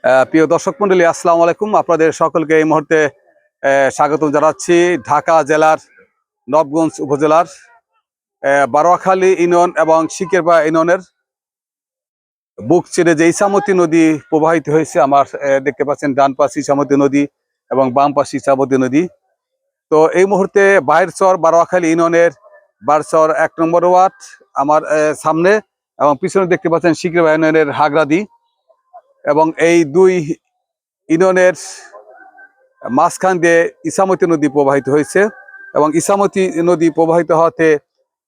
প্রিয় দর্শক মন্ডলী, আসসালামু আলাইকুম। আপনাদের সকলকে এই মুহূর্তে স্বাগতম জানাচ্ছি ঢাকা জেলার নবগঞ্জ উপজেলার বারোয়াখালী ইউনিয়ন এবং শিকেরবা ইউনিয়নের বুক চিরে যে ইছামতি নদী প্রবাহিত হয়েছে। আমার দেখতে পাচ্ছেন ডান পাশে ইছামতি নদী এবং বাম পাশে ইছামতি নদী। তো এই মুহূর্তে বাহিরচর বারোয়াখালী ইউনিয়নের বারচর 1 নম্বর ওয়ার্ড আমার সামনে, এবং পিছনে দেখতে পাচ্ছেন শিকেরবা ইউনিয়নের হাগরাদি, এবং এই দুই ইউনিয়নের মাঝখান দিয়ে ইছামতি নদী প্রবাহিত হয়েছে। এবং ইছামতি নদী প্রবাহিত হওয়াতে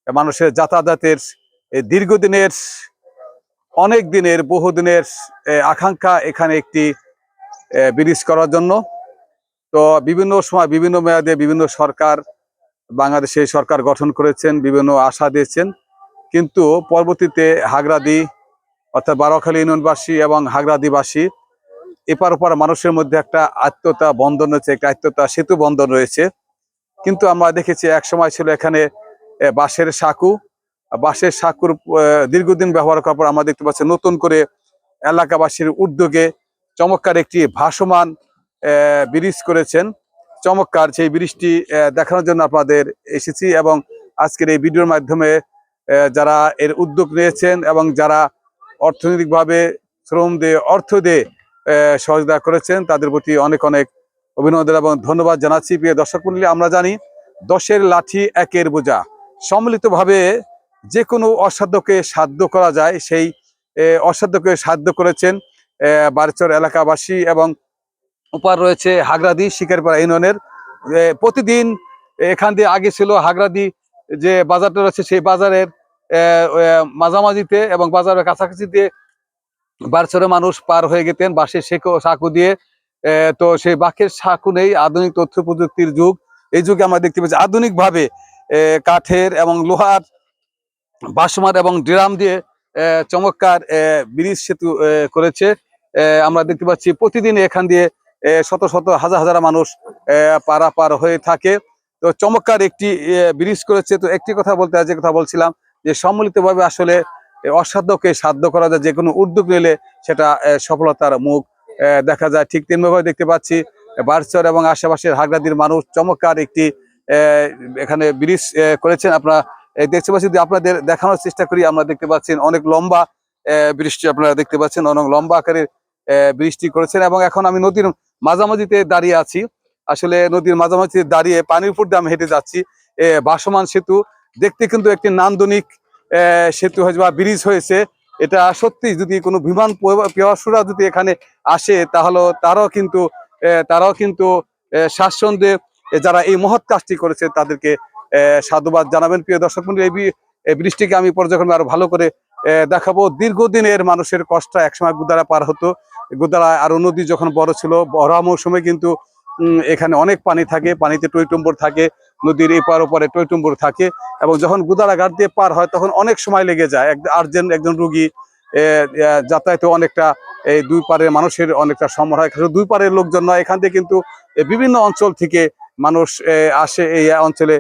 মানুষের যাতায়াতের দীর্ঘদিনের, অনেক দিনের, বহুদিনের আকাঙ্ক্ষা এখানে একটি ব্রিজ করার জন্য। তো বিভিন্ন সময় বিভিন্ন মেয়াদে বিভিন্ন সরকার, বাংলাদেশে সরকার গঠন করেছেন, বিভিন্ন আশা দিয়েছেন, কিন্তু পরবর্তীতে হাগরাদি অর্থাৎ বারোয়াখালী ইউনিয়নবাসী এবং হাগরাদিবাসী এপার ওপার মানুষের মধ্যে একটা আত্মীয়তা বন্ধন রয়েছে, একটা আত্মীয়তা সেতু বন্ধন রয়েছে। কিন্তু আমরা দেখেছি এক সময় ছিল এখানে বাঁশের সাঁকুর দীর্ঘদিন ব্যবহার করার পর আমরা দেখতে পাচ্ছি নতুন করে এলাকাবাসীর উদ্যোগে চমৎকার একটি ভাসমান ব্রিজ করেছেন। চমৎকার সেই ব্রিজটি দেখানোর জন্য আপনাদের এসেছি, এবং আজকের এই ভিডিওর মাধ্যমে যারা এর উদ্যোগ নিয়েছেন এবং যারা অর্থনৈতিকভাবে শ্রম দিয়ে, অর্থ দিয়ে সহযোগিতা করেছেন, তাদের প্রতি অনেক অনেক অভিনন্দন এবং ধন্যবাদ জানাচ্ছি। প্রিয় দর্শক মণ্ডলী, আমরা জানি 10-এর লাঠি 1-এর বোঝা, সম্মিলিতভাবে যে কোনো অসাধ্যকে সাধ্য করা যায়। সেই অসাধ্যকে সাধ্য করেছেন বারচর এলাকাবাসী, এবং উপার রয়েছে হাগরাদি শিকারপাড়া ইউনিয়নের। প্রতিদিন এখান দিয়ে আগে ছিল হাগরাদি যে বাজারটা রয়েছে, সেই বাজারের মাঝামাঝিতে এবং বাজারের কাছাকাছিতে বারচরে মানুষ পার হয়ে গেতেন বাঁশের সাঁকু দিয়ে। তো সেই বাঁশের সাঁকু নেই, আধুনিক তথ্য প্রযুক্তির যুগ। এই যুগে আমরা দেখতে পাচ্ছি আধুনিকভাবে কাঠের এবং লোহার বাঁশমার এবং ড্রাম দিয়ে চমৎকার ব্রিজ সেতু করেছে। আমরা দেখতে পাচ্ছি প্রতিদিন এখান দিয়ে শত শত হাজার হাজার মানুষ পারাপার হয়ে থাকে। তো চমৎকার একটি ব্রিজ করেছে। তো একটি কথা বলতে, যে কথা বলছিলাম, যে সম্মিলিতভাবে আসলে অসাধ্যকে সাধ্য করা যায়, যে কোনো উদ্যোগ নিলে সেটা সফলতার মুখ দেখা যায়। ঠিক তেমনিভাবে দেখতে পাচ্ছি বারচর এবং আশেপাশের হাগরাদির মানুষ চমৎকার একটি এখানে ব্রিজ করেছেন। আপনারা দেখতে পাচ্ছি, যদি আপনাদের দেখানোর চেষ্টা করি, আমরা দেখতে পাচ্ছেন অনেক লম্বা ব্রিজটি, আপনারা দেখতে পাচ্ছেন অনেক লম্বা আকারের ব্রিজটি করেছেন। এবং এখন আমি নদীর মাঝামাঝিতে দাঁড়িয়ে আছি। আসলে নদীর মাঝামাঝিতে দাঁড়িয়ে পানির উপর দিয়ে আমি হেঁটে যাচ্ছি। ভাসমান সেতু দেখতে কিন্তু একটি নান্দনিক সেতু হয়েছে বা ব্রিজ হয়েছে। এটা সত্যি, যদি কোনো বিমান প্রবাসীরা যদি এখানে আসে, তাহলে তারাও কিন্তু স্বাচ্ছন্দ্যে যারা এই মহৎ কাজটি করেছে তাদেরকে সাধুবাদ জানাবেন। প্রিয় দর্শক মণ্ডলী, এই ব্রিজটিকে আমি পর্যবেক্ষণ আরো ভালো করে দেখাবো। দীর্ঘদিনের মানুষের কষ্ট। একসময় গুদারা পার হতো, গুদারা আরো নদী যখন বড় ছিল, ভরা মৌসুমে কিন্তু এখানে অনেক পানি থাকে, পানিতে টইটুম্বর থাকে, নদীর এপার ওপারে টইটুম্বর থাকে, এবং যখন গুদারা ঘাট দিয়ে পার হয় তখন অনেক সময় লেগে যায়। আর্জেন্ট একজন রুগী যাতায়াতে অনেকটা এই দুই পারের মানুষের অনেকটা সময় হয়। দুই পারের লোকজন নয়, এখান থেকে কিন্তু বিভিন্ন অঞ্চল থেকে মানুষ আসে এই অঞ্চলে।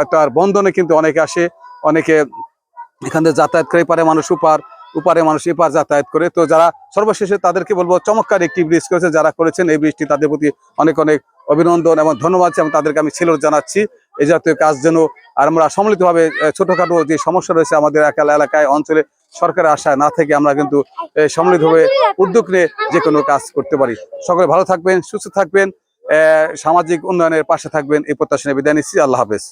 আত্মার বন্ধনে কিন্তু অনেকে আসে, অনেকে এখান থেকে যাতায়াত করে, পারে মানুষ উপারে মানুষ এপার যাতায়াত করে। তো যারা সর্বশেষে তাদেরকে বলবো, চমৎকার একটি ব্রিজ করেছে যারা করেছেন এই ব্রিজটি, তাদের প্রতি অনেক অনেক অভিনন্দন এবং ধন্যবাদ, এবং তাদেরকে আমি সেলুট জানাচ্ছি। এই জাতীয় কাজ যেন আর আমরা সম্মিলিতভাবে ছোটখাটো যে সমস্যা রয়েছে আমাদের এলাকায় অঞ্চলে, সরকারের আশায় না থেকে আমরা কিন্তু সম্মিলিতভাবে উদ্যোগ নিয়ে যে কোনো কাজ করতে পারি। সকলে ভালো থাকবেন, সুস্থ থাকবেন, সামাজিক উন্নয়নের পাশে থাকবেন, এই প্রত্যাশা নিয়ে বিদায় নিচ্ছি। আল্লাহ হাফেজ।